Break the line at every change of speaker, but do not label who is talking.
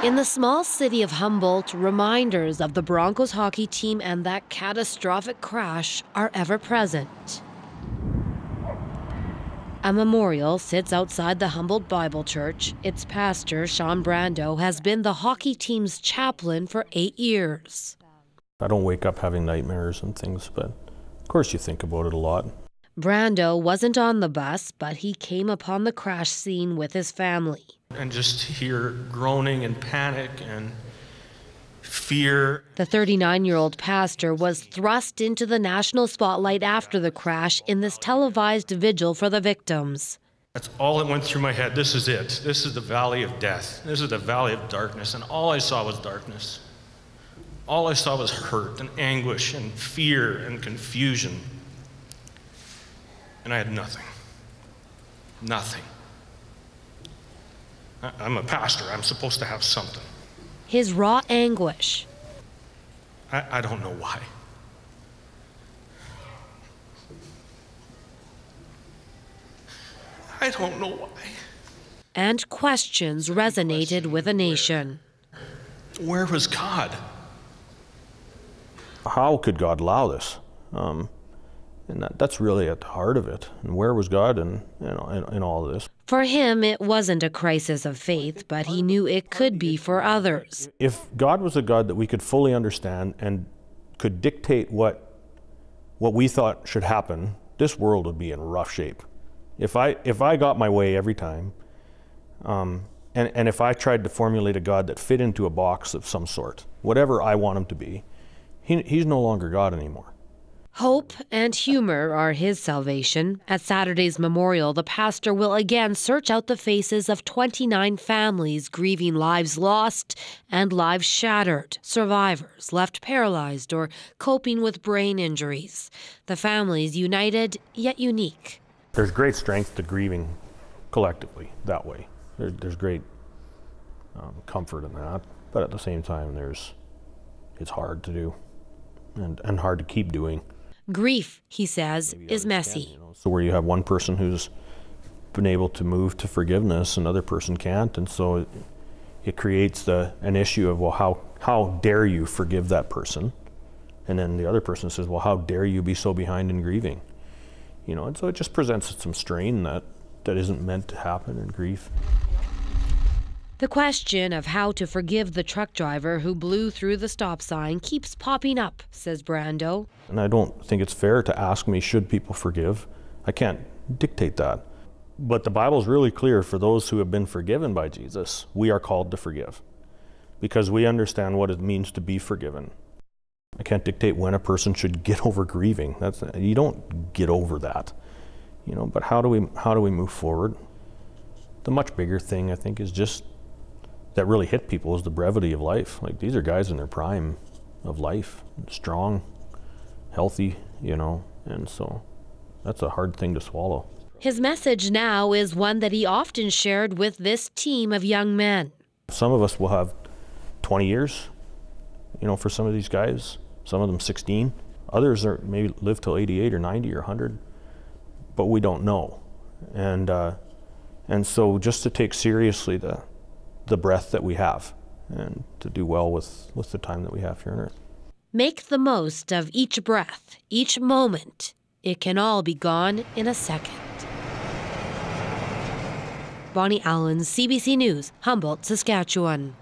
In the small city of Humboldt, reminders of the Broncos hockey team and that catastrophic crash are ever present. A memorial sits outside the Humboldt Bible Church. Its pastor, Sean Brandow, has been the hockey team's chaplain for 8 years.
I don't wake up having nightmares and things, but of course you think about it a lot.
Brandow wasn't on the bus, but he came upon the crash scene with his family.
And just hear groaning and panic and fear.
The 39-year-old pastor was thrust into the national spotlight after the crash in this televised vigil for the victims.
That's all that went through my head. This is it. This is the valley of death. This is the valley of darkness. And all I saw was darkness. All I saw was hurt and anguish and fear and confusion. And I had nothing. Nothing. I'm a pastor. I'm supposed to have something.
His raw anguish.
I don't know why. I don't know why.
And questions resonated with a nation.
Where was God?
How could God allow this? And that's really at the heart of it. And where was God in all of this?
For him, it wasn't a crisis of faith, but he knew it could be for others.
If God was a God that we could fully understand and could dictate what we thought should happen, this world would be in rough shape. If I got my way every time, and if I tried to formulate a God that fit into a box of some sort, whatever I want him to be, he's no longer God anymore.
Hope and humor are his salvation. At Saturday's memorial, the pastor will again search out the faces of 29 families grieving lives lost and lives shattered, survivors left paralyzed or coping with brain injuries. The families united yet unique.
There's great strength to grieving collectively that way. There's great comfort in that, but at the same time, it's hard to do and hard to keep doing.
Grief, he says, is messy.
So where you have one person who's been able to move to forgiveness, another person can't, and so it creates an issue of, well, how dare you forgive that person? And then the other person says, well, how dare you be so behind in grieving? And so it just presents some strain that isn't meant to happen in grief.
The question of how to forgive the truck driver who blew through the stop sign keeps popping up, says Brandow.
And I don't think it's fair to ask me, should people forgive? I can't dictate that. But the Bible's really clear for those who have been forgiven by Jesus. We are called to forgive because we understand what it means to be forgiven. I can't dictate when a person should get over grieving. You don't get over that, but how do we move forward? The much bigger thing, I think, is just that really hit people is the brevity of life. Like, these are guys in their prime of life, strong, healthy, and so that's a hard thing to swallow.
His message now is one that he often shared with this team of young men.
Some of us will have 20 years, for some of these guys, some of them 16. Others are maybe live till 88 or 90 or 100, but we don't know. And so just to take seriously the breath that we have and to do well with the time that we have here on earth.
Make the most of each breath, each moment. It can all be gone in a second. Bonnie Allen, CBC News, Humboldt, Saskatchewan.